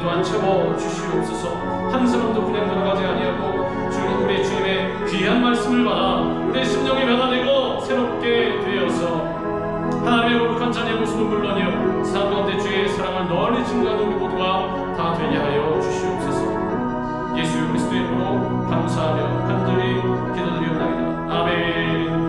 주님 또한 채워 주시옵소서. 한 사람도 그냥 돌아가지 아니하고 주님, 우리 주님의 귀한 말씀을 받아 우리의 심령이 변화되고 새롭게 되어서 하나님의 거룩한 자녀의 모습은 물론이요 세상 가운데 주의 사랑을 널리 증거하는 우리 모두가 다 되게 하여 주시옵소서. 예수 그리스도의 이름으로 감사하며 간절히 기도드리옵나이다. 아멘.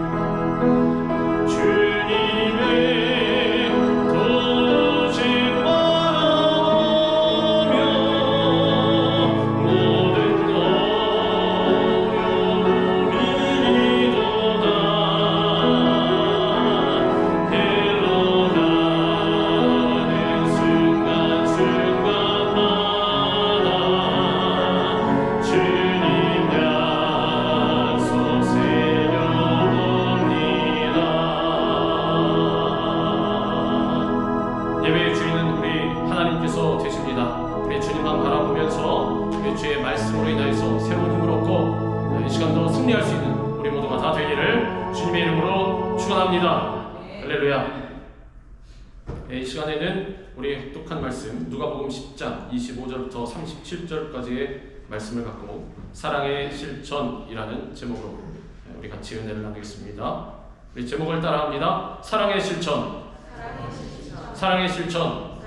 예배의 주인은 우리 하나님께서 되십니다. 우리 주님만 바라보면서 우리 주의 말씀으로 인하여서 새로운 힘을 얻고 이 시간도 승리할 수 있는 우리 모두가 다 되기를 주님의 이름으로 축원합니다. 할렐루야. 이 시간에는 우리 독한 말씀 누가복음 10장 25절부터 37절까지의 말씀을 갖고 사랑의 실천이라는 제목으로 우리 같이 은혜를 나누겠습니다. 우리 제목을 따라합니다. 사랑의 실천. 사랑의 실천.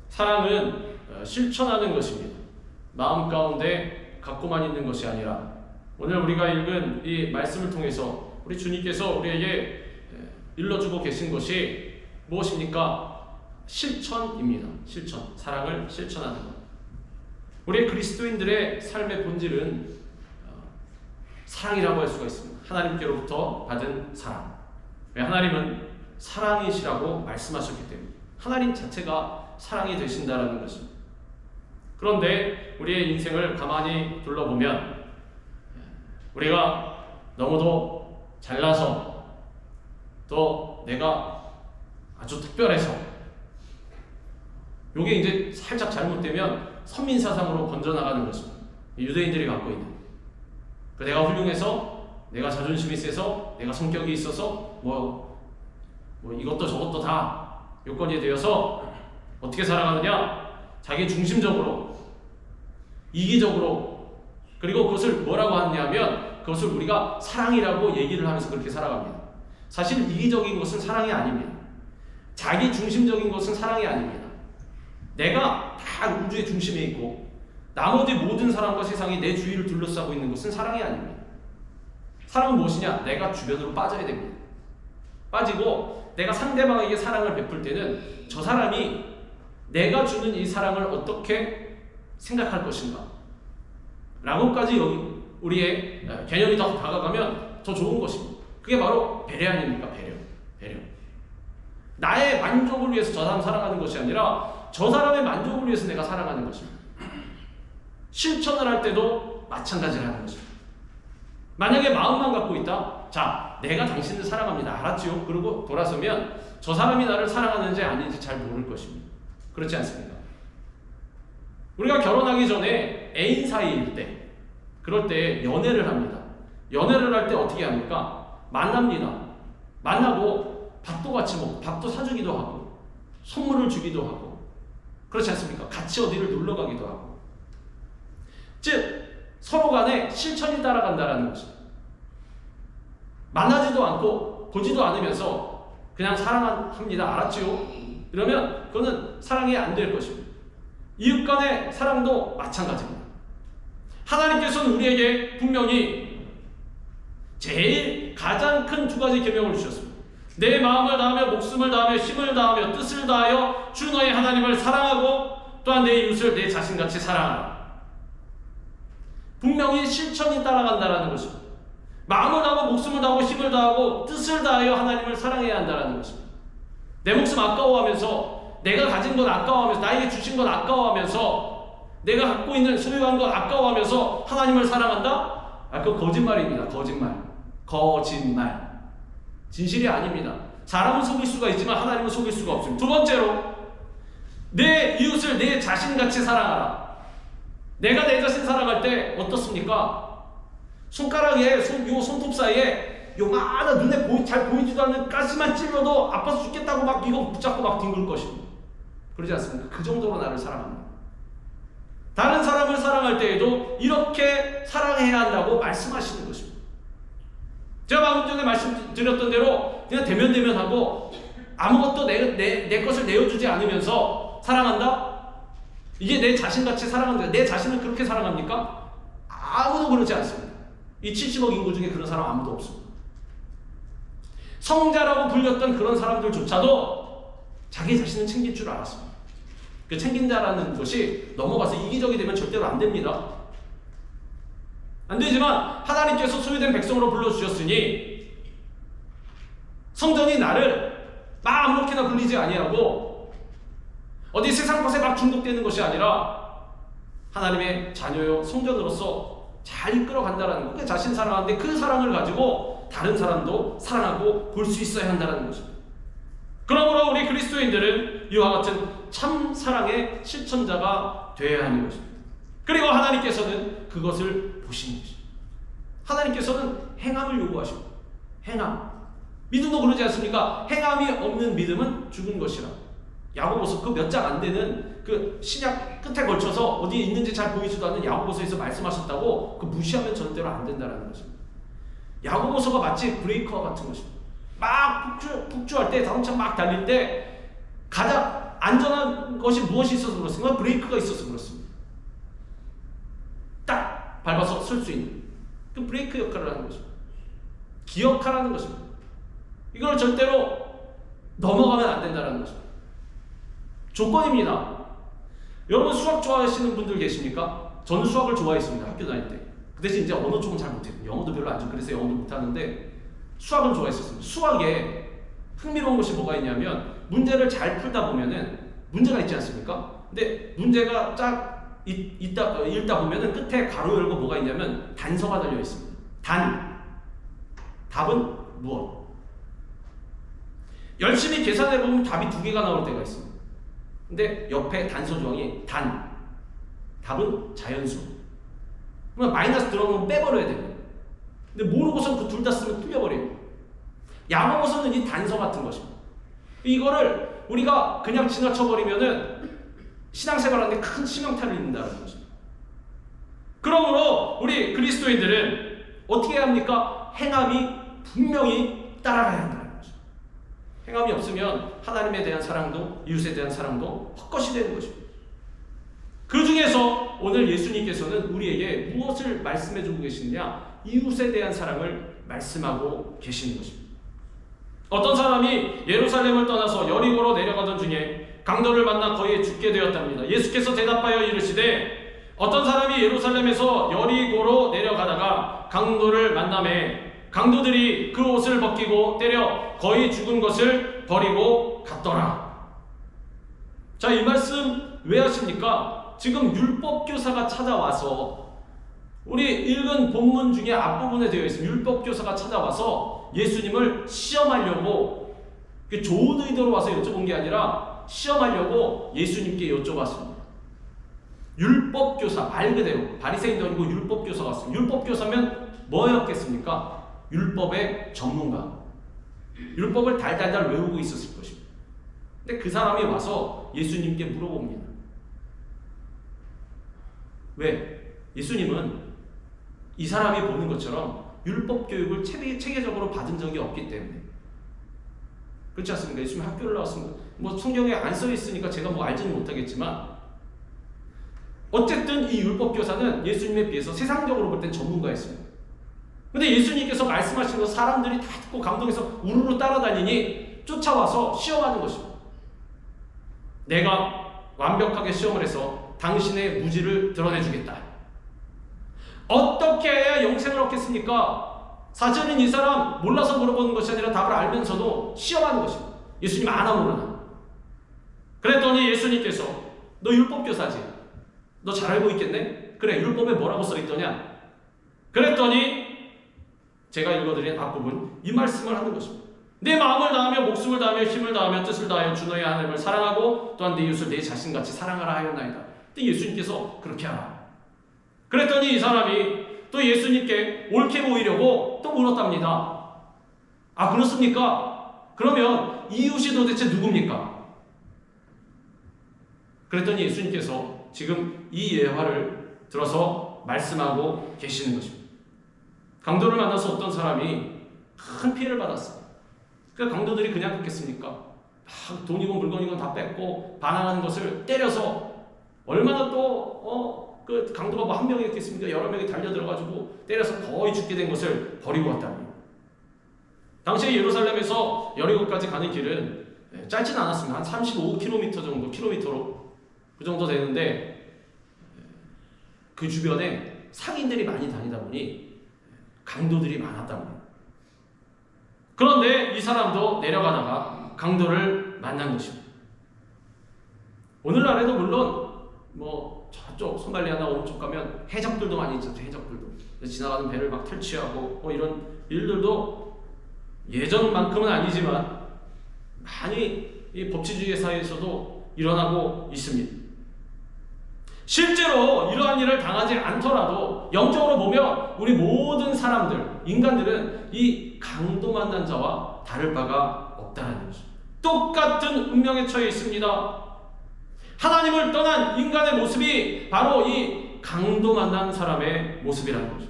사랑은 실천하는 것입니다. 마음 가운데 갖고만 있는 것이 아니라 오늘 우리가 읽은 이 말씀을 통해서 우리 주님께서 우리에게 일러주고 계신 것이 무엇입니까? 실천입니다. 실천. 사랑을 실천하는 것. 우리 그리스도인들의 삶의 본질은 사랑이라고 할 수가 있습니다. 하나님께로부터 받은 사랑. 하나님은 사랑이시라고 말씀하셨기 때문에 하나님 자체가 사랑이 되신다라는 것입니다. 그런데 우리의 인생을 가만히 둘러보면 우리가 너무도 잘나서 또 내가 아주 특별해서 이게 이제 살짝 잘못되면 선민사상으로 번져나가는 것입니다. 유대인들이 갖고 있는 내가 훌륭해서 내가 자존심이 세서 내가 성격이 있어서 뭐 이것도 저것도 다 요건이 되어서 어떻게 살아가느냐? 자기 중심적으로 이기적으로 그리고 그것을 뭐라고 하냐면 그것을 우리가 사랑이라고 얘기를 하면서 그렇게 살아갑니다. 사실 이기적인 것은 사랑이 아닙니다. 자기 중심적인 것은 사랑이 아닙니다. 내가 다 우주의 중심에 있고 나머지 모든 사람과 세상이 내 주위를 둘러싸고 있는 것은 사랑이 아닙니다. 사랑은 무엇이냐? 내가 주변으로 빠져야 됩니다. 빠지고 내가 상대방에게 사랑을 베풀 때는 저 사람이 내가 주는 이 사랑을 어떻게 생각할 것인가 라고까지 우리의 개념이 더 다가가면 더 좋은 것입니다. 그게 바로 배려 아닙니까? 배려. 나의 만족을 위해서 저 사람 사랑하는 것이 아니라 저 사람의 만족을 위해서 내가 사랑하는 것입니다. 실천을 할 때도 마찬가지를 하는 것입니다. 만약에 마음만 갖고 있다. 자, 내가 당신을 사랑합니다. 알았지요? 그리고 돌아서면 저 사람이 나를 사랑하는지 아닌지 잘 모를 것입니다. 그렇지 않습니까? 우리가 결혼하기 전에 애인 사이일 때 그럴 때 연애를 합니다. 연애를 할 때 어떻게 합니까? 만납니다. 만나고 밥도 같이 먹고 밥도 사주기도 하고 선물을 주기도 하고 그렇지 않습니까? 같이 어디를 놀러 가기도 하고 즉 서로 간에 실천이 따라간다라는 것입니다. 만나지도 않고 보지도 않으면서 그냥 사랑합니다. 알았지요? 이러면 그거는 사랑이 안 될 것입니다. 이웃 간의 사랑도 마찬가지입니다. 하나님께서는 우리에게 분명히 제일 가장 큰 두 가지 계명을 주셨습니다. 내 마음을 다하며 목숨을 다하며 힘을 다하며 뜻을 다하여 주 너의 하나님을 사랑하고 또한 내 이웃을 내 자신같이 사랑하라. 분명히 실천이 따라간다라는 것입니다. 마음을 다하고 목숨을 다하고 힘을 다하고 뜻을 다하여 하나님을 사랑해야 한다는 것입니다. 내 목숨 아까워하면서 내가 가진 건 아까워하면서 나에게 주신 건 아까워하면서 내가 갖고 있는 소유한 건 아까워하면서 하나님을 사랑한다? 그거 거짓말입니다. 거짓말. 진실이 아닙니다. 사람은 속일 수가 있지만 하나님은 속일 수가 없습니다. 두 번째로 내 이웃을 내 자신같이 사랑하라. 내가 내 자신 사랑할 때 어떻습니까? 손가락에 요 손톱 사이에 요만한 눈에 잘 보이지도 않는 가시만 찔러도 아파서 죽겠다고 막 이거 붙잡고 막 뒹굴 것입니다. 그러지 않습니까? 그 정도로 나를 사랑합니다. 다른 사람을 사랑할 때에도 이렇게 사랑해야 한다고 말씀하시는 것입니다. 제가 방금 전에 말씀드렸던 대로 그냥 대면대면하고 아무것도 내 것을 내어주지 않으면서 사랑한다? 이게 내 자신같이 사랑한다. 내 자신을 그렇게 사랑합니까? 아무도 그렇지 않습니다. 이 70억 인구 중에 그런 사람 아무도 없습니다. 성자라고 불렸던 그런 사람들조차도 자기 자신을 챙길 줄 알았습니다. 그 챙긴다라는 것이 넘어가서 이기적이 되면 절대로 안 됩니다. 안 되지만 하나님께서 소유된 백성으로 불러주셨으니 성전이 나를 막 아무렇게나 불리지 아니하고 어디 세상 것에 막 중독되는 것이 아니라 하나님의 자녀요 성전으로서 잘 이끌어간다라는 것. 그 자신 사랑하는데 그 사랑을 가지고 다른 사람도 사랑하고 볼 수 있어야 한다는 것입니다. 그러므로 우리 그리스도인들은 이와 같은 참 사랑의 실천자가 되어야 하는 것입니다. 그리고 하나님께서는 그것을 보시는 것입니다. 하나님께서는 행함을 요구하십니다. 행함. 믿음도 그러지 않습니까? 행함이 없는 믿음은 죽은 것이라. 야고보서 그 몇 장 안 되는 그 신약 끝에 걸쳐서 어디에 있는지 잘 보이지도 않는 야고보서에서 말씀하셨다고 그 무시하면 절대로 안 된다는 것입니다. 야고보서가 마치 브레이커와 같은 것입니다. 막 폭주할 때 자동차 막 달릴 때 가장 안전한 것이 무엇이 있어서 그렇습니까? 브레이크가 있어서 그렇습니다. 딱 밟아서 설 수 있는 그 브레이크 역할을 하는 것입니다. 기억하라는 것입니다. 이걸 절대로 넘어가면 안 된다는 것입니다. 조건입니다. 여러분 수학 좋아하시는 분들 계십니까? 저는 수학을 좋아했습니다. 학교 다닐 때. 그 대신 이제 언어 쪽은 잘 못해요. 영어도 별로 안 좋고 그래서 영어도 못하는데 수학은 좋아했었습니다. 수학에 흥미로운 것이 뭐가 있냐면 문제를 잘 풀다 보면은 문제가 있지 않습니까? 근데 문제가 쫙 읽다 보면은 끝에 가로 열고 뭐가 있냐면 단서가 달려 있습니다. 답은 무엇? 열심히 계산해 보면 답이 2개가 나올 때가 있습니다. 근데 옆에 단서 조항이 답은 자연수. 그러면 마이너스 들어오면 빼버려야 됩니다. 근데 모르고선 그 둘 다 쓰면 틀려버려요. 야고보서는 이 단서 같은 것입니다. 이거를 우리가 그냥 지나쳐버리면은 신앙생활하는데 큰 치명타를 입는다는 것입니다. 그러므로 우리 그리스도인들은 어떻게 해야 합니까? 행함이 분명히 따라가야 한다는 것입니다. 행함이 없으면 하나님에 대한 사랑도 이웃에 대한 사랑도 헛것이 되는 것입니다. 그 중에서 오늘 예수님께서는 우리에게 무엇을 말씀해주고 계시느냐? 이웃에 대한 사랑을 말씀하고 계시는 것입니다. 어떤 사람이 예루살렘을 떠나서 여리고로 내려가던 중에 강도를 만나 거의 죽게 되었답니다. 예수께서 대답하여 이르시되 어떤 사람이 예루살렘에서 여리고로 내려가다가 강도를 만나매 강도들이 그 옷을 벗기고 때려 거의 죽은 것을 버리고 갔더라. 자, 이 말씀 왜 하십니까? 지금 율법교사가 찾아와서 우리 읽은 본문 중에 앞부분에 되어 있습니다. 율법교사가 찾아와서 예수님을 시험하려고 좋은 의도로 와서 여쭤본 게 아니라 시험하려고 예수님께 여쭤봤습니다. 율법교사, 말 그대로 바리새인도 아니고 율법교사가 왔습니다. 율법교사면 뭐였겠습니까? 율법의 전문가. 율법을 달달달 외우고 있었을 것입니다. 근데 그 사람이 와서 예수님께 물어봅니다. 왜? 예수님은 이 사람이 보는 것처럼 율법 교육을 체계적으로 받은 적이 없기 때문에. 그렇지 않습니까? 예수님 학교를 나왔습니다. 뭐 성경에 안 써 있으니까 제가 뭐 알지는 못하겠지만 어쨌든 이 율법 교사는 예수님에 비해서 세상적으로 볼 땐 전문가였습니다. 근데 예수님께서 말씀하신 거 사람들이 다 듣고 감동해서 우르르 따라다니니 쫓아와서 시험하는 것입니다. 내가 완벽하게 시험을 해서 당신의 무지를 드러내주겠다. 어떻게 해야 영생을 얻겠습니까? 사실은 이 사람 몰라서 물어보는 것이 아니라 답을 알면서도 시험하는 것입니다. 예수님 아나 모르나. 그랬더니 예수님께서 너 율법교사지? 너 잘 알고 있겠네? 그래, 율법에 뭐라고 써있더냐? 그랬더니 제가 읽어드린 앞부분 이 말씀을 하는 것입니다. 내 마음을 다하며 목숨을 다하며 힘을 다하며 뜻을 다하여 주 너의 하나님을 사랑하고 또한 내 이웃을 내 자신같이 사랑하라 하였나이다. 근데 예수님께서 그렇게 하라. 그랬더니 이 사람이 또 예수님께 옳게 보이려고 또 물었답니다. 아, 그렇습니까? 그러면 이웃이 도대체 누굽니까? 그랬더니 예수님께서 지금 이 예화를 들어서 말씀하고 계시는 것입니다. 강도를 만나서 어떤 사람이 큰 피해를 받았어요. 그러니까 강도들이 그냥 그렇겠습니까? 막 돈이건 물건이건 다 뺏고 반항하는 것을 때려서 얼마나 그 강도가 뭐 한 명이었겠습니까? 여러 명이 달려들어가지고 때려서 거의 죽게 된 것을 버리고 왔답니다. 당시에 예루살렘에서 여리고까지 가는 길은 짧지는 않았습니다. 한 35km 정도, 킬로미터로 그 정도 되는데 그 주변에 상인들이 많이 다니다 보니 강도들이 많았답니다. 그런데 이 사람도 내려가다가 강도를 만난 것입니다. 오늘날에도 물론 뭐 저쪽 소말리아나 오른쪽 가면 해적들도 많이 있죠. 해적들도 지나가는 배를 막 탈취하고 이런 일들도 예전만큼은 아니지만 많이 이 법치주의 사회에서도 일어나고 있습니다. 실제로 이러한 일을 당하지 않더라도 영적으로 보면 우리 모든 사람들, 인간들은 이 강도 만난 자와 다를 바가 없다는 것입니다. 똑같은 운명에 처해 있습니다. 하나님을 떠난 인간의 모습이 바로 이 강도 만난 사람의 모습이라는 거죠.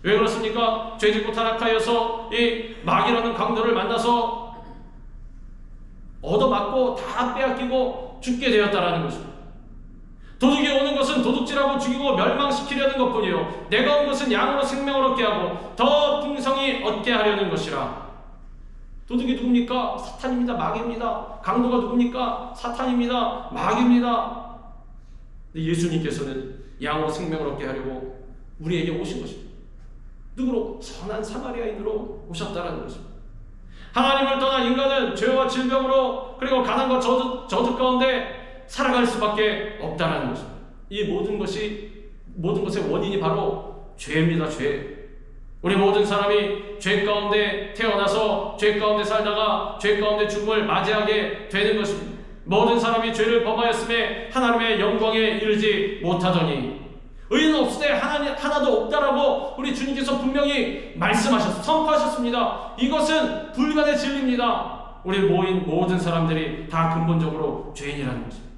왜 그렇습니까? 죄짓고 타락하여서 이 마귀라는 강도를 만나서 얻어맞고 다 빼앗기고 죽게 되었다라는 것입니다. 도둑이 오는 것은 도둑질하고 죽이고 멸망시키려는 것뿐이요 내가 온 것은 양으로 생명을 얻게 하고 더 풍성히 얻게 하려는 것이라. 도둑이 누굽니까? 사탄입니다. 마귀입니다. 강도가 누굽니까? 사탄입니다. 마귀입니다. 예수님께서는 양으로 생명을 얻게 하려고 우리에게 오신 것입니다. 누구로? 선한 사마리아인으로 오셨다는 것입니다. 하나님을 떠난 인간은 죄와 질병으로 그리고 가난과 저주 가운데 살아갈 수밖에 없다는 것입니다. 이 모든 것의 원인이 바로 죄입니다. 죄. 우리 모든 사람이 죄 가운데 태어나서 죄 가운데 살다가 죄 가운데 죽음을 맞이하게 되는 것입니다. 모든 사람이 죄를 범하였음에 하나님의 영광에 이르지 못하더니 의인은 없으되 하나도 없다라고 우리 주님께서 분명히 선포하셨습니다. 이것은 불간의 진리입니다. 우리 모든 사람들이 다 근본적으로 죄인이라는 것입니다.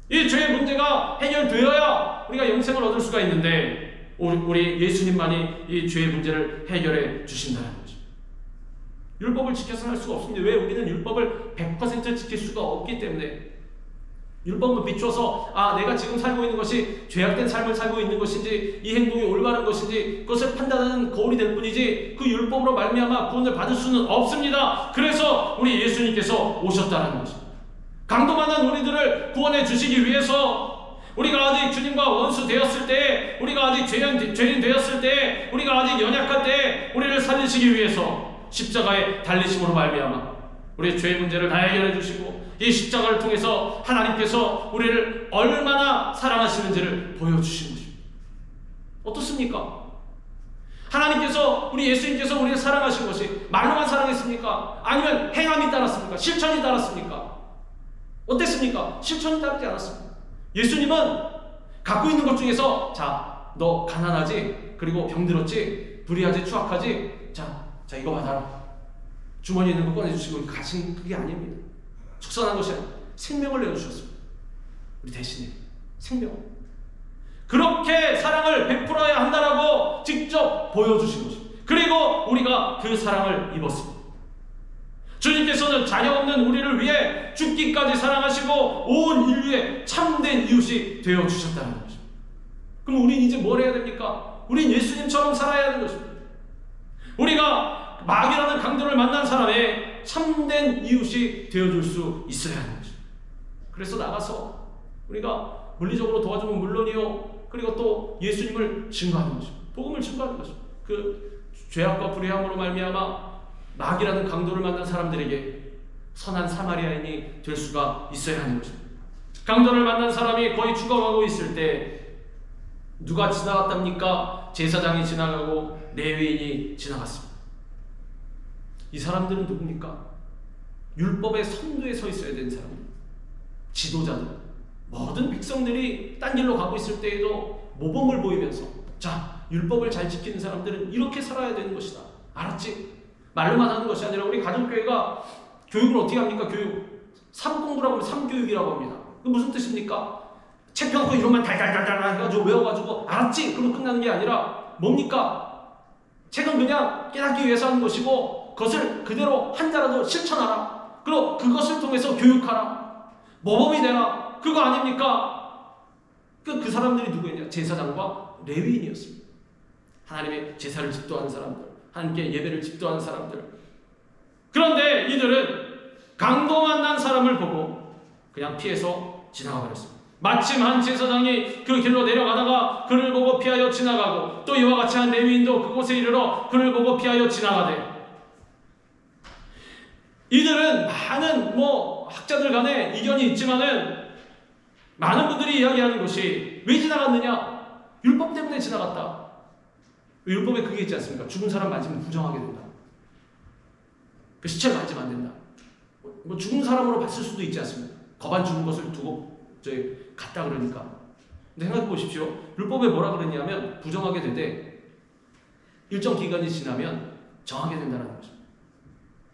이 죄의 문제가 해결되어야 우리가 영생을 얻을 수가 있는데 우리 예수님만이 이 죄의 문제를 해결해 주신다는 거죠. 율법을 지켜서는 할 수가 없습니다. 왜? 우리는 율법을 100% 지킬 수가 없기 때문에. 율법은 비춰서 내가 지금 살고 있는 것이 죄악된 삶을 살고 있는 것인지 이 행동이 올바른 것인지 그것을 판단하는 거울이 될 뿐이지 그 율법으로 말미암아 구원을 받을 수는 없습니다. 그래서 우리 예수님께서 오셨다는 것입니다. 강도 만난 우리들을 구원해 주시기 위해서 우리가 아직 주님과 원수 되었을 때, 우리가 아직 죄인 되었을 때, 우리가 아직 연약할 때 우리를 살리시기 위해서 십자가에 달리심으로 말미암아 우리의 죄의 문제를 다 해결해 주시고 이 십자가를 통해서 하나님께서 우리를 얼마나 사랑하시는지를 보여주신 것입니다. 어떻습니까? 하나님께서 우리 예수님께서 우리를 사랑하신 것이 말로만 사랑했습니까? 아니면 행함이 따랐습니까? 실천이 따랐습니까? 어땠습니까? 실천이 따르지 않았습니다. 예수님은 갖고 있는 것 중에서 너 가난하지? 그리고 병들었지? 불의하지? 추악하지? 자 이거 받아라. 주머니에 있는 거 꺼내주시고 가신 그게 아닙니다. 축선한 것이 아니라 생명을 내어주셨습니다. 우리 대신에 생명. 그렇게 사랑을 베풀어야 한다라고 직접 보여주신 것입니다. 그리고 우리가 그 사랑을 입었습니다. 주님께서는 자녀 없는 우리를 위해 죽기까지 사랑하시고 온 인류의 참된 이웃이 되어주셨다는 것입니다. 그럼 우린 이제 뭘 해야 됩니까? 우린 예수님처럼 살아야 하는 것입니다. 우리가 마귀라는 강도를 만난 사람의 참된 이웃이 되어줄 수 있어야 하는 것입니다. 그래서 나가서 우리가 물리적으로 도와주면 물론이요, 그리고 또 예수님을 증거하는 것입니다. 복음을 증거하는 것입니다. 그 죄악과 불의함으로 말미암아 마귀라는 강도를 만난 사람들에게 선한 사마리아인이 될 수가 있어야 하는 것입니다. 강도를 만난 사람이 거의 죽어가고 있을 때 누가 지나갔답니까? 제사장이 지나가고 레위인이 지나갔습니다. 이 사람들은 누굽니까? 율법의 선두에 서 있어야 되는 사람입니다. 지도자들, 모든 백성들이 딴 길로 가고 있을 때에도 모범을 보이면서 율법을 잘 지키는 사람들은 이렇게 살아야 되는 것이다. 알았지? 말로만 하는 것이 아니라 우리 가정교회가 교육을 어떻게 합니까? 교육. 3공부라고 하면 3교육이라고 합니다. 그 무슨 뜻입니까? 책 펴놓고 이런만 달달달달 해가지고 외워가지고 알았지? 그러면 끝나는 게 아니라 뭡니까? 책은 그냥 깨닫기 위해서 하는 것이고 그것을 그대로 한 자라도 실천하라. 그리고 그것을 통해서 교육하라. 모범이 되라. 그거 아닙니까? 그 사람들이 누구였냐? 제사장과 레위인이었습니다. 하나님의 제사를 집도하는 사람들, 하나님께 예배를 집도하는 사람들. 그런데 이들은 강도 만난 사람을 보고 그냥 피해서 지나가 버렸습니다. 마침 한 제사장이 그 길로 내려가다가 그를 보고 피하여 지나가고 또 이와 같이 한 레위인도 그곳에 이르러 그를 보고 피하여 지나가되 이들은 많은 학자들 간에 이견이 있지만은 많은 분들이 이야기하는 것이 왜 지나갔느냐? 율법 때문에 지나갔다. 율법에 그게 있지 않습니까? 죽은 사람 만지면 부정하게 된다. 그 시체를 만지면 안 된다. 죽은 사람으로 봤을 수도 있지 않습니까? 거반 죽은 것을 두고 갔다 그러니까. 근데 생각해 보십시오. 율법에 뭐라 그러냐면 부정하게 되되 일정 기간이 지나면 정하게 된다는 거죠.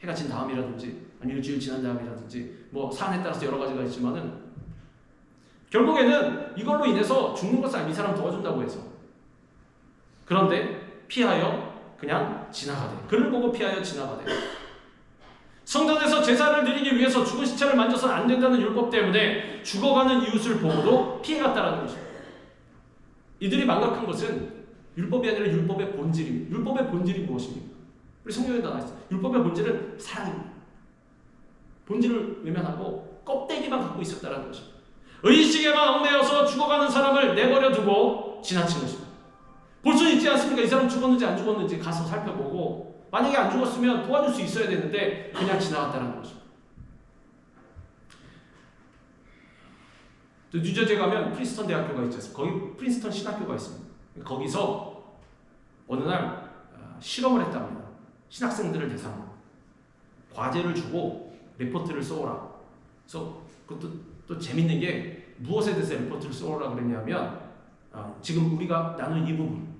해가 진 다음이라든지 아니 일주일 지난 다음이라든지 사안에 따라서 여러 가지가 있지만은 결국에는 이걸로 인해서 죽는 것을 이 사람 도와준다고 해서 그런데 피하여 그냥 지나가되 그를 보고 피하여 지나가되 성전에서 제사를 드리기 위해서 죽은 시체를 만져서는 안 된다는 율법 때문에 죽어가는 이웃을 보고도 피해갔다라는 것입니다. 이들이 망각한 것은 율법이 아니라 율법의 본질입니다. 율법의 본질이 무엇입니까? 우리 성경에 나와 있어요. 율법의 본질은 사랑입니다. 본질을 외면하고 껍데기만 갖고 있었다는 것입니다. 의식에만 얽매여서 죽어가는 사람을 내버려 두고 지나친 것입니다. 볼 수 있지 않습니까? 이 사람 죽었는지 안 죽었는지 가서 살펴보고 만약에 안 죽었으면 도와줄 수 있어야 되는데 그냥 지나갔다는 것입니다. 또 뉴저지에 가면 프린스턴 대학교가 있지 않습니까? 거기 프린스턴 신학교가 있습니다. 거기서 어느 날 실험을 했답니다. 신학생들을 대상으로 과제를 주고 레포트를 써오라. 그래서 그것도 또 재밌는 게 무엇에 대해서 레포트를 써오라 그랬냐면 지금 우리가 나눈 이 부분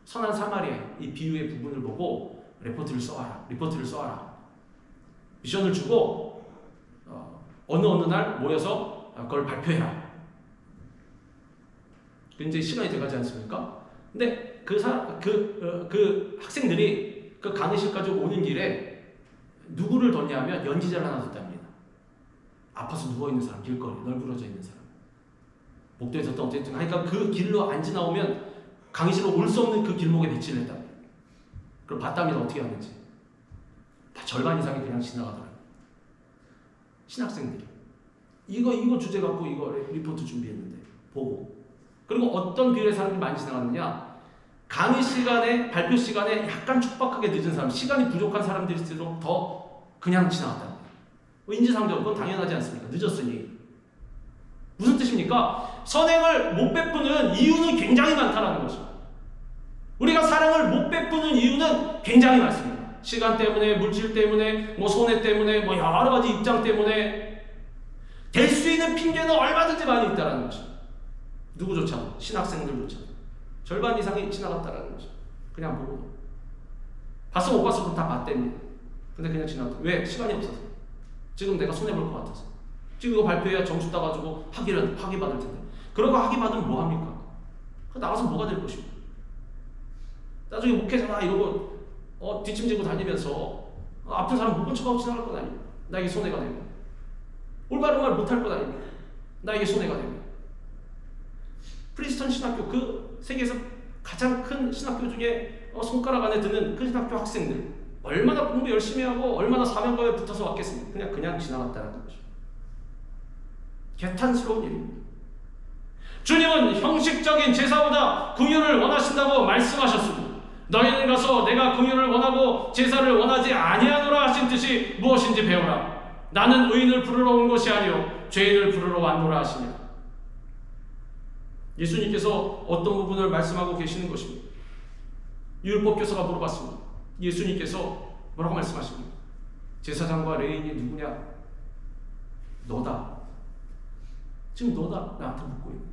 선한 사마리아 이 비유의 부분을 보고 레포트를 써와라. 미션을 주고 어느 날 모여서 그걸 발표해라. 이제 시간이 돼가지 않습니까? 근데 그 학생들이 그 강의실까지 오는 길에 누구를 뒀냐면 연지자를 하나 뒀답니다. 아파서 누워있는 사람, 길거리 널브러져 있는 사람, 목도에 뒀다 어쨌든 하니까 그 길로 안 지나오면 강의실로 올 수 없는 그 길목에 배치를 했답니다. 그럼 봤답니다. 어떻게 하는지. 다 절반 이상이 그냥 지나가더라고요. 신학생들이 이거 주제 갖고 이거 리포트 준비했는데 보고 그리고 어떤 비율의 사람이 많이 지나갔느냐? 강의 시간에 발표 시간에 약간 촉박하게 늦은 사람, 시간이 부족한 사람들일수록 더 그냥 지나갔다. 인지상정 그건 당연하지 않습니까? 늦었으니 무슨 뜻입니까? 선행을 못 베푸는 이유는 굉장히 많다라는 것입니다. 우리가 사랑을 못 베푸는 이유는 굉장히 많습니다. 시간 때문에, 물질 때문에, 손해 때문에, 여러 가지 입장 때문에 될 수 있는 핑계는 얼마든지 많이 있다라는 것입니다. 누구조차, 신학생들조차 절반 이상이 지나갔다라는 것입니다. 그냥 보고 봤어 못 봤어 그럼 다 봤답니다. 근데 그냥 지나갔다. 왜? 시간이 없어서. 지금 내가 손해볼 것 같아서. 지금 이거 발표해야 점수 따가지고 학위 받을 텐데. 그러고 학위 받으면 뭐합니까? 나가서 뭐가 될 것이고. 나중에 목회자나 이러고 뒷짐지고 다니면서 아픈 사람 못 본 척하고 지나갈 건 아닙니다. 나에게 손해가 되고 올바른 말 못할 건 아닙니다. 나에게 손해가 되고 프린스턴 신학교 그 세계에서 가장 큰 신학교 중에 손가락 안에 드는 그 신학교 학생들 얼마나 공부 열심히 하고 얼마나 사명감에 붙어서 왔겠습니까? 그냥 지나갔다는 거죠. 개탄스러운 일입니다. 주님은 형식적인 제사보다 긍휼을 원하신다고 말씀하셨습니다. 너희는 가서 내가 긍휼을 원하고 제사를 원하지 아니하노라 하신 뜻이 무엇인지 배우라. 나는 의인을 부르러 온 것이 아니요 죄인을 부르러 왔노라 하시냐. 예수님께서 어떤 부분을 말씀하고 계시는 것입니다. 율법 교사가 물어봤습니다. 예수님께서 뭐라고 말씀하십니까? 제사장과 레위인이 누구냐? 너다. 지금 너다 나한테 묻고 있는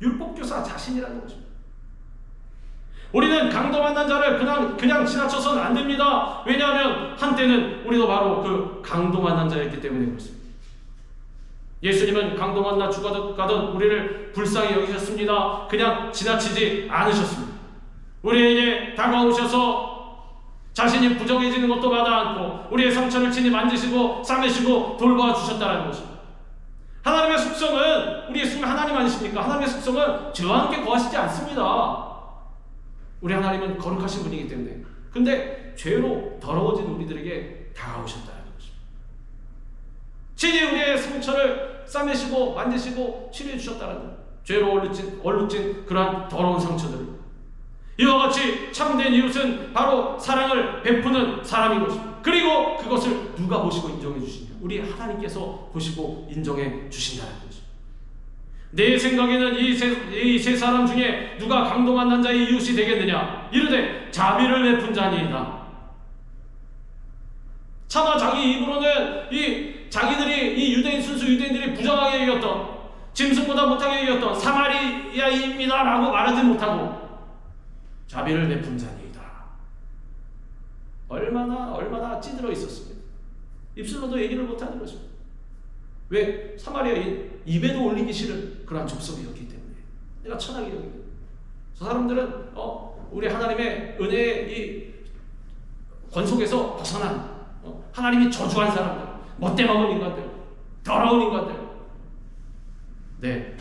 율법 교사 자신이라는 것입니다. 우리는 강도 만난 자를 그냥 지나쳐서는 안 됩니다. 왜냐하면 한때는 우리도 바로 그 강도 만난 자였기 때문에 그렇습니다. 예수님은 강도 만나 죽어가던 우리를 불쌍히 여기셨습니다. 그냥 지나치지 않으셨습니다. 우리에게 다가오셔서 자신이 부정해지는 것도 마다 않고 우리의 상처를 친히 만지시고 싸매시고 돌봐주셨다는 것입니다. 하나님의 속성은, 우리 예수님 하나님 아니십니까? 하나님의 속성은 죄와 함께 거하시지 않습니다. 우리 하나님은 거룩하신 분이기 때문에. 근데 죄로 더러워진 우리들에게 다가오셨다는 것입니다. 친히 우리의 상처를 싸매시고 만지시고 치료해 주셨다는 것. 죄로 얼룩진 그러한 더러운 상처들을. 이와 같이 참된 이웃은 바로 사랑을 베푸는 사람인 것입니다. 그리고 그것을 누가 보시고 인정해 주시냐? 우리 하나님께서 보시고 인정해 주신다는 것입니다. 내 생각에는 이 세 사람 중에 누가 강도 만난 자의 이웃이 되겠느냐? 이르되 자비를 베푼 자니이다. 차마 자기 입으로는 자기들이 유대인 순수 유대인들이 부정하게 여겼던, 짐승보다 못하게 여겼던 사마리아인입니다 라고 말하지 못하고 자비를 베푼 자니이다. 얼마나 찌들어 있었습니다. 입술로도 얘기를 못하는 것입니다. 왜? 사마리아인 입에도 올리기 싫은 그러한 족속이었기 때문에. 내가 천하게 여기고, 저 사람들은 우리 하나님의 은혜의 이 권속에서 벗어난 하나님이 저주한 사람들, 못돼먹은 인간들, 더러운 인간들. 네,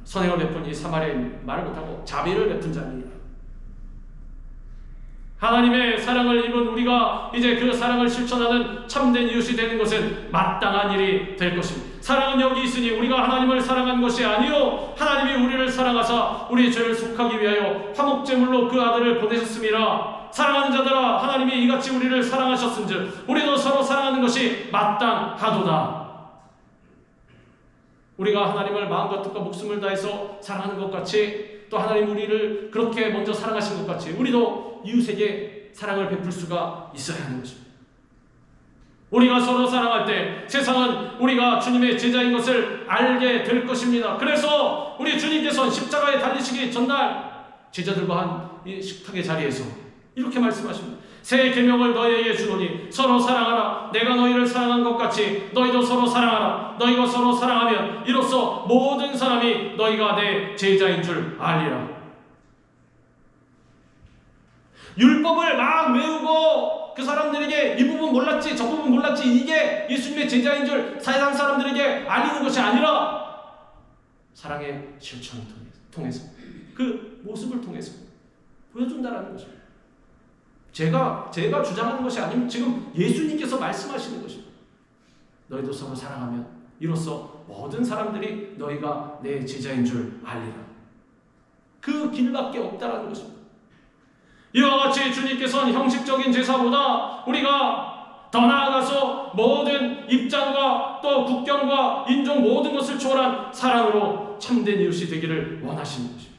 선행을 베푼 이 사마리아인 말을 못하고 자비를 베푼 자입니다. 하나님의 사랑을 입은 우리가 이제 그 사랑을 실천하는 참된 이웃이 되는 것은 마땅한 일이 될 것입니다. 사랑은 여기 있으니 우리가 하나님을 사랑한 것이 아니요 하나님이 우리를 사랑하사 우리 죄를 속하기 위하여 화목제물로 그 아들을 보내셨음이라. 사랑하는 자들아, 하나님이 이같이 우리를 사랑하셨은즉 우리도 서로 사랑하는 것이 마땅하도다. 우리가 하나님을 마음과 뜻과 목숨을 다해서 사랑하는 것 같이, 또 하나님 우리를 그렇게 먼저 사랑하신 것 같이 우리도 이웃에게 사랑을 베풀 수가 있어야 하는 것입니다. 우리가 서로 사랑할 때 세상은 우리가 주님의 제자인 것을 알게 될 것입니다. 그래서 우리 주님께서는 십자가에 달리시기 전날 제자들과 한 이 식탁의 자리에서 이렇게 말씀하십니다. 새 계명을 너희에게 주노니 서로 사랑하라. 내가 너희를 사랑한 것 같이 너희도 서로 사랑하라. 너희가 서로 사랑하면 이로써 모든 사람이 너희가 내 제자인 줄 알리라. 율법을 막 외우고 그 사람들에게 이 부분 몰랐지 저 부분 몰랐지 이게 예수님의 제자인 줄 세상 사람들에게 알리는 것이 아니라 사랑의 실천을 통해서 그 모습을 통해서 보여준다라는 것입니다. 제가 주장하는 것이 아니면 지금 예수님께서 말씀하시는 것입니다. 너희도 서로 사랑하면 이로써 모든 사람들이 너희가 내 제자인 줄 알리라. 그 길밖에 없다라는 것입니다. 이와 같이 주님께서는 형식적인 제사보다 우리가 더 나아가서 모든 입장과 또 국경과 인종 모든 것을 초월한 사랑으로 참된 이웃이 되기를 원하시는 것입니다.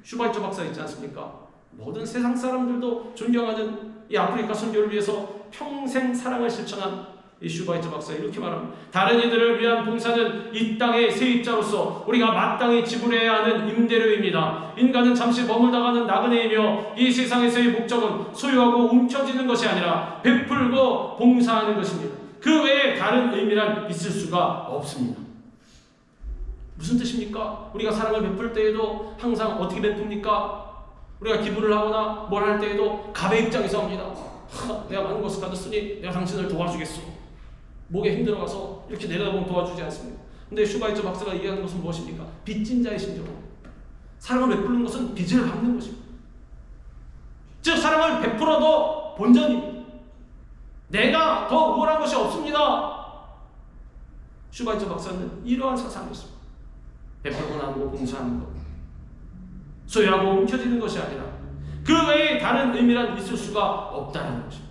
슈바이처 박사 있지 않습니까? 모든 세상 사람들도 존경하는 이 아프리카 선교를 위해서 평생 사랑을 실천한 이 슈바이처 박사 이렇게 말합니다. 다른 이들을 위한 봉사는 이 땅의 세입자로서 우리가 마땅히 지불해야 하는 임대료입니다. 인간은 잠시 머물다가는 나그네이며 이 세상에서의 목적은 소유하고 움켜쥐는 것이 아니라 베풀고 봉사하는 것입니다. 그 외에 다른 의미란 있을 수가 없습니다. 무슨 뜻입니까? 우리가 사랑을 베풀 때에도 항상 어떻게 베풉니까? 우리가 기부를 하거나 뭘 할 때에도 갑의 입장에서 합니다. 내가 많은 것을 가졌으니 내가 당신을 도와주겠소. 목에 힘들어가서 이렇게 내려다보면 도와주지 않습니다. 근데 슈바이처 박사가 얘기하는 것은 무엇입니까? 빚진 자의 심정으로 사랑을 베푸는 것은 빚을 갚는 것입니다. 즉 사랑을 베풀어도 본전입니다. 내가 더 우월한 것이 없습니다. 슈바이처 박사는 이러한 사상이었습니다. 베풀고 나누고 봉사하는 것, 소유하고 움켜쥐는 것이 아니라 그 외에 다른 의미란 있을 수가 없다는 것입니다.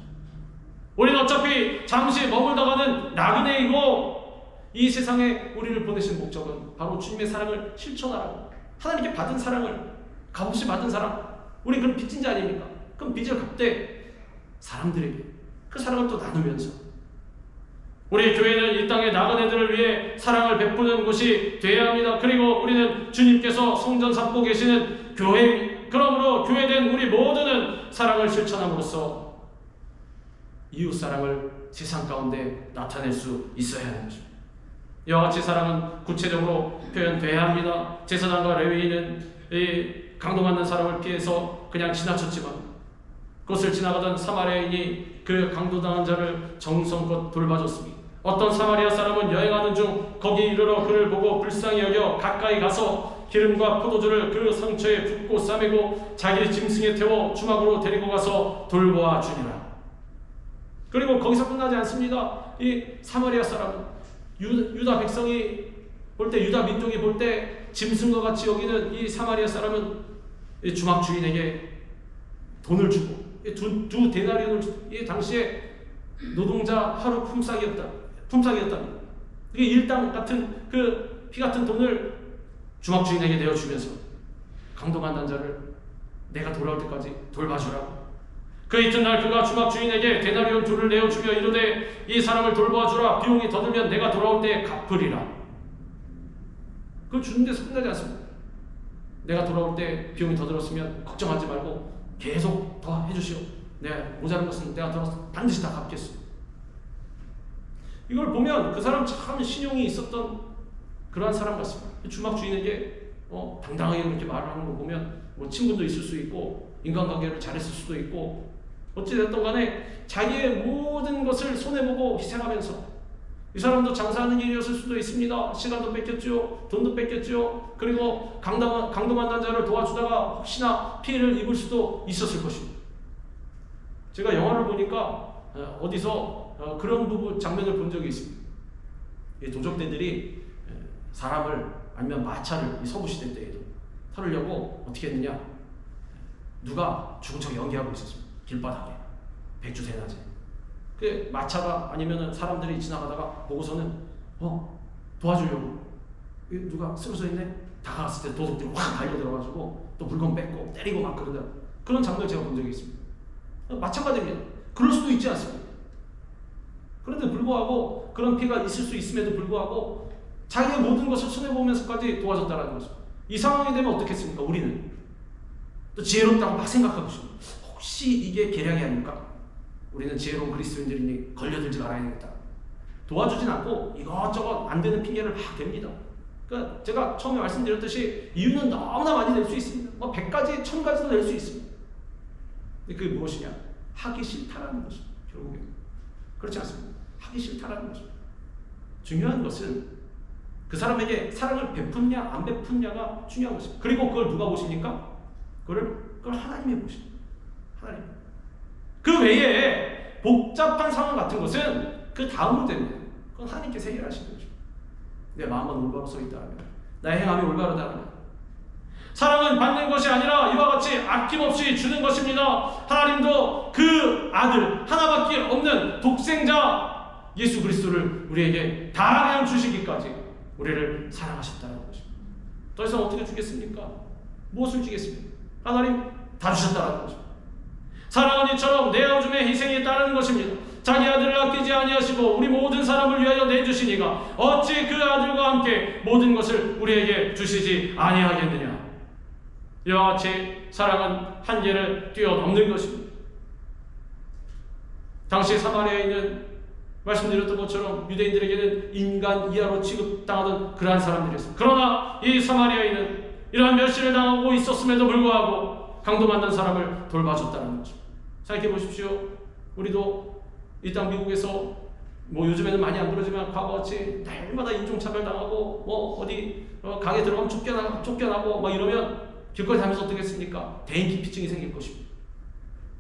우리는 어차피 잠시 머물다가는 나그네이고 이 세상에 우리를 보내신 목적은 바로 주님의 사랑을 실천하라고, 하나님께 받은 사랑을 값없이 받은 사랑, 우리 그럼 빚진 자 아닙니까? 그럼 빚을 갚되 사람들에게 그 사랑을 또 나누면서 우리 교회는 이 땅의 나그네들을 위해 사랑을 베푸는 곳이 되어야 합니다. 그리고 우리는 주님께서 성전 삼고 계시는 교회, 그러므로 교회된 우리 모두는 사랑을 실천함으로써 이웃사랑을 세상 가운데 나타낼 수 있어야 하는 것입니다. 이와 같이 사랑은 구체적으로 표현돼야 합니다. 제사장과 레위인은 이 강도받는 사람을 피해서 그냥 지나쳤지만 그것을 지나가던 사마리아인이 그 강도당한 자를 정성껏 돌봐줬습니다. 어떤 사마리아 사람은 여행하는 중 거기 이르러 그를 보고 불쌍히 여겨 가까이 가서 기름과 포도주를 그 상처에 붓고 싸매고 자기 짐승에 태워 주막으로 데리고 가서 돌보아 주니라. 그리고 거기서 끝나지 않습니다. 이 사마리아 사람은 유다 백성이 볼 때, 유다 민족이 볼 때 짐승과 같이 여기는 이 사마리아 사람은 이 주막 주인에게 돈을 주고 두 데나리온을 이 당시에 노동자 하루 품삯이었답니다. 이게 일당 같은 그 피 같은 돈을 주막 주인에게 내어주면서 강도만 난 자를 내가 돌아올 때까지 돌봐주라고. 그 이튿날 그가 주막 주인에게 데나리온 둘을 내어주며 이르되 이 사람을 돌봐주라. 비용이 더 들면 내가 돌아올 때 갚으리라. 그거 주는 데서 끝나지 않습니다. 내가 돌아올 때 비용이 더 들었으면 걱정하지 말고 계속 더 해주시오. 내가 모자란 것은 내가 돌아서 반드시 다 갚겠소. 이걸 보면 그 사람 참 신용이 있었던 그러한 사람 같습니다. 주막 주인에게 당당하게 그렇게 말을 하는 거 보면 뭐 친구도 있을 수 있고 인간관계를 잘했을 수도 있고 어찌됐든 간에 자기의 모든 것을 손해보고 희생하면서 이 사람도 장사하는 일이었을 수도 있습니다. 시간도 뺏겼죠. 돈도 뺏겼죠. 그리고 강도만 자를 도와주다가 혹시나 피해를 입을 수도 있었을 것입니다. 제가 영화를 보니까 어디서 그런 부분 장면을 본 적이 있습니다. 이 도적대들이 사람을 아니면 마차를 이 서부시대 때에도 털으려고 어떻게 했느냐, 누가 죽은 척 연기하고 있었습니다. 길바닥에 백주대낮에 그 마차가 아니면 사람들이 지나가다가 보고서는 도와주려고 누가 쓰러져 있네, 다가갔을 때 도둑들이 확 달려들어가지고 또 물건 뺏고 때리고 막 그런 장면을 제가 본 적이 있습니다. 마찬가지입니다. 그럴 수도 있지 않습니까? 그런데 불구하고 그런 피해가 있을 수 있음에도 불구하고 자기의 모든 것을 손해보면서까지 도와줬다는 것입니다. 이 상황이 되면 어떻겠습니까? 우리는 또 지혜롭다고 막 생각하고 있습니다. 혹시 이게 계략이 아닐까? 우리는 지혜로운 그리스도인들이니 걸려들지 말아야 되겠다. 도와주진 않고 이것저것 안 되는 핑계를 막 댑니다. 그러니까 제가 처음에 말씀드렸듯이 이유는 너무나 많이 낼 수 있습니다. 100가지, 1000가지도 낼 수 있습니다. 근데 그게 무엇이냐? 하기 싫다라는 것입니다. 결국에 그렇지 않습니다. 하기 싫다라는 것입니다. 중요한 것은 그 사람에게 사랑을 베푼냐 안 베푼냐가 중요한 것입니다. 그리고 그걸 누가 보십니까? 그걸 하나님이 보십니다. 하나님. 그 외에 복잡한 상황 같은 것은 그 다음 문제입니다. 그건 하나님께서 해결하시는 것입니다. 내 마음은 올바로 서 있다면, 나의 행함이 올바르다면, 사랑은 받는 것이 아니라 이와 같이 아낌없이 주는 것입니다. 하나님도 그 아들 하나밖에 없는 독생자 예수 그리스도를 우리에게 다 그냥 주시기까지 우리를 사랑하셨다는 것입니다. 더 이상 어떻게 주겠습니까? 무엇을 주겠습니까? 하나님 다 주셨다는 것입니다. 사랑은 이처럼 내어줌의 희생이 따르는 것입니다. 자기 아들을 아끼지 아니하시고 우리 모든 사람을 위하여 내주시니가 어찌 그 아들과 함께 모든 것을 우리에게 주시지 아니하겠느냐. 이와 같이 사랑은 한계를 뛰어넘는 것입니다. 당시 사마리아인은 말씀드렸던 것처럼 유대인들에게는 인간 이하로 취급당하던 그러한 사람들이었습니다. 그러나 이 사마리아인은 이러한 멸시를 당하고 있었음에도 불구하고 강도 만난 사람을 돌봐줬다는 거죠. 생각해 보십시오. 우리도 이 땅 미국에서 요즘에는 많이 안 그러지만 과거같이 날마다 인종차별 당하고 어디 가게 들어가면 쫓겨나고 막 이러면 길거리 다니면서 어떻게 했습니까? 대인기피증이 생길 것입니다.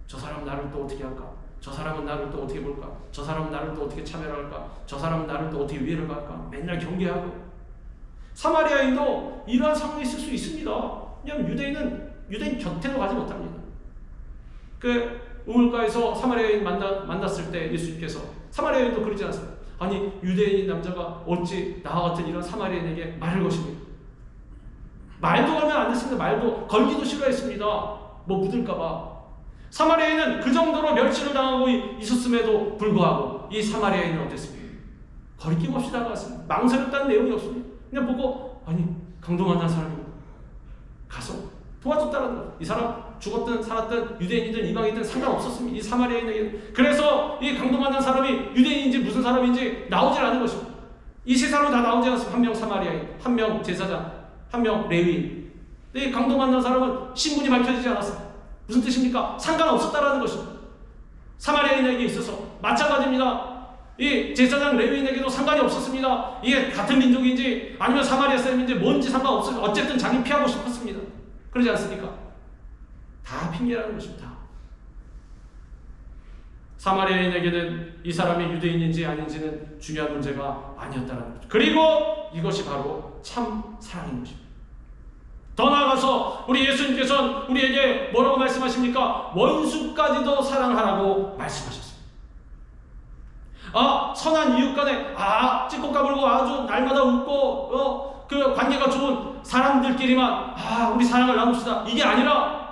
저 사람은 나를 또 어떻게 할까? 저 사람은 나를 또 어떻게 볼까? 저 사람은 나를 또 어떻게 차별할까? 저 사람은 나를 또 어떻게 위해를 갈까? 맨날 경계하고. 사마리아인도 이러한 상황이 있을 수 있습니다. 왜냐하면 유대인 곁에도 가지 못합니다. 우물가에서 사마리아인 만났을 때 예수님께서, 사마리아인도 그러지 않습니까? 아니 유대인 남자가 어찌 나와 같은 이런 사마리아인에게 말을 것입니까? 말도 걸면 안 됐습니다. 말도 걸기도 싫어했습니다. 묻을까봐. 사마리아인은 그 정도로 멸시를 당하고 있었음에도 불구하고 이 사마리아인은 어땠습니까? 거리낌 없이 다가왔습니다. 망설였다는 내용이 없습니다. 그냥 보고 강도 만난 사람이 가서 도와줬다는 거. 이 사람 죽었든 살았든 유대인이든 이방이든 상관없었습니다. 이 사마리아인에게. 그래서 이 강도 만난 사람이 유대인인지 무슨 사람인지 나오질 않은 것입니다. 이 세 사람은 다 나오지 않습니까? 한 명 사마리아인, 한 명 제사장, 한 명 레위인. 이 강도 만난 사람은 신분이 밝혀지지 않았어요. 무슨 뜻입니까? 상관없었다라는 것입니다. 사마리아인에게 있어서 마찬가지입니다. 이 제사장 레위인에게도 상관이 없었습니다. 이게 같은 민족인지 아니면 사마리아 사람인지 뭔지 상관없어요. 어쨌든 자기 피하고 싶었습니다. 그러지 않습니까? 다 핑계라는 것입니다. 사마리아인에게는 이 사람이 유대인인지 아닌지는 중요한 문제가 아니었다는 거죠. 그리고 이것이 바로 참 사랑인 것입니다. 더 나아가서 우리 예수님께서는 우리에게 뭐라고 말씀하십니까? 원수까지도 사랑하라고 말씀하셨습니다. 선한 이웃 간에 찌꼬 까불고 아주 날마다 웃고 그 관계가 좋은 사람들끼리만 우리 사랑을 나눕시다. 이게 아니라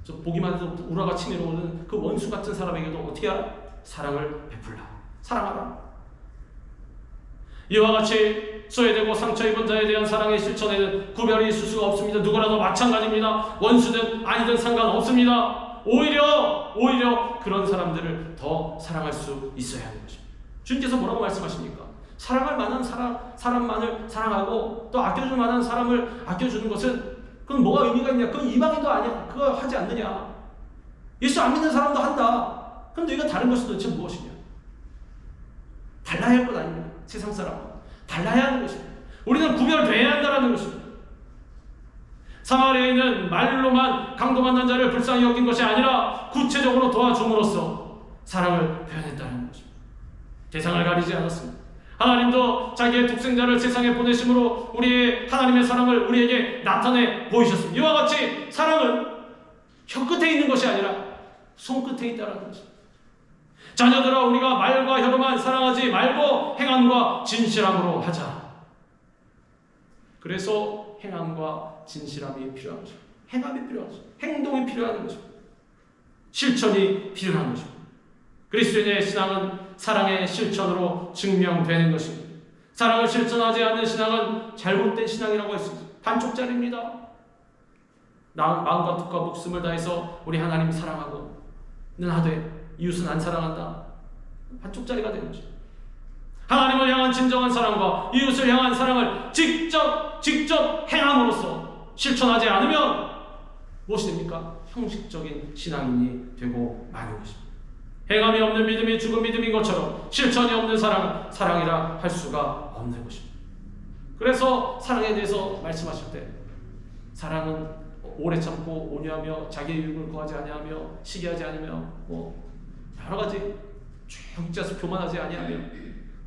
저 보기만 해도 우라가 치밀어 오는 그 원수 같은 사람에게도 어떻게 하라? 사랑을 베풀라. 사랑하라. 이와 같이 소외되고 상처 입은 자에 대한 사랑의 실천에는 구별이 있을 수가 없습니다. 누구라도 마찬가지입니다. 원수든 아니든 상관없습니다. 오히려 그런 사람들을 더 사랑할 수 있어야 하는 것입니다. 주님께서 뭐라고 말씀하십니까? 사랑할 만한 사람만을 사랑하고 또 아껴줄 만한 사람을 아껴주는 것은 그건 뭐가 의미가 있냐? 그건 이방인도 아니야. 그거 하지 않느냐? 예수 안 믿는 사람도 한다. 그럼 너희가 다른 것이 도대체 무엇이냐? 달라야 할 것 아닙니까? 세상 사람과 달라야 하는 것입니다. 우리는 구별돼야 한다는 것입니다. 사마리아인은 말로만 강도 만난 자를 불쌍히 여긴 것이 아니라 구체적으로 도와줌으로써 사랑을 표현했다는 것입니다. 대상을 가리지 않았습니다. 하나님도 자기의 독생자를 세상에 보내심으로 우리의 하나님의 사랑을 우리에게 나타내 보이셨습니다. 이와 같이 사랑은 혀끝에 있는 것이 아니라 손끝에 있다는 것입니다. 자녀들아, 우리가 말과 혀로만 사랑하지 말고 행함과 진실함으로 하자. 그래서 행함과 진실함이 필요한 것입니다. 행함이 필요한 것입니다. 행동이 필요한 것입니다. 실천이 필요한 것입니다. 그리스도인의 신앙은 사랑의 실천으로 증명되는 것입니다. 사랑을 실천하지 않는 신앙은 잘못된 신앙이라고 할 수 있습니다. 반쪽짜리입니다. 마음과 뜻과 목숨을 다해서 우리 하나님 사랑하고 는 하되 이웃은 안 사랑한다. 반쪽짜리가 되는 것입니다. 하나님을 향한 진정한 사랑과 이웃을 향한 사랑을 직접 행함으로써 실천하지 않으면 무엇이 됩니까? 형식적인 신앙인이 되고 마는 것입니다. 행함이 없는 믿음이 죽은 믿음인 것처럼 실천이 없는 사랑은 사랑이라 할 수가 없는 것입니다. 그래서 사랑에 대해서 말씀하실 때 사랑은 오래 참고 온유하며 자기의 유익을 구하지 아니하며 시기하지 않으며 여러 가지 쭉 있자서 교만하지 아니하며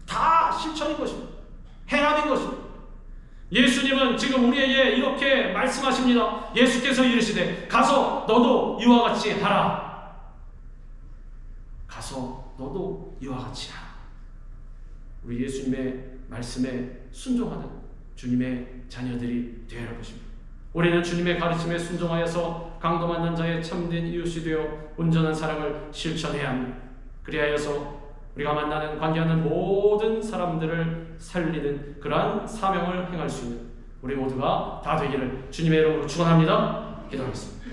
다 실천인 것입니다. 행함인 것입니다. 예수님은 지금 우리에게 이렇게 말씀하십니다. 예수께서 이르시되 가서 너도 이와 같이 하라. 가서 너도 이와 같이 하라. 우리 예수님의 말씀에 순종하는 주님의 자녀들이 되어야 할 것입니다. 우리는 주님의 가르침에 순종하여서 강도 만난 자의 참된 이웃이 되어 온전한 사랑을 실천해야 합니다. 그리하여서 우리가 만나는 관계하는 모든 사람들을 살리는 그러한 사명을 행할 수 있는 우리 모두가 다 되기를 주님의 이름으로 축원합니다. 기도하겠습니다.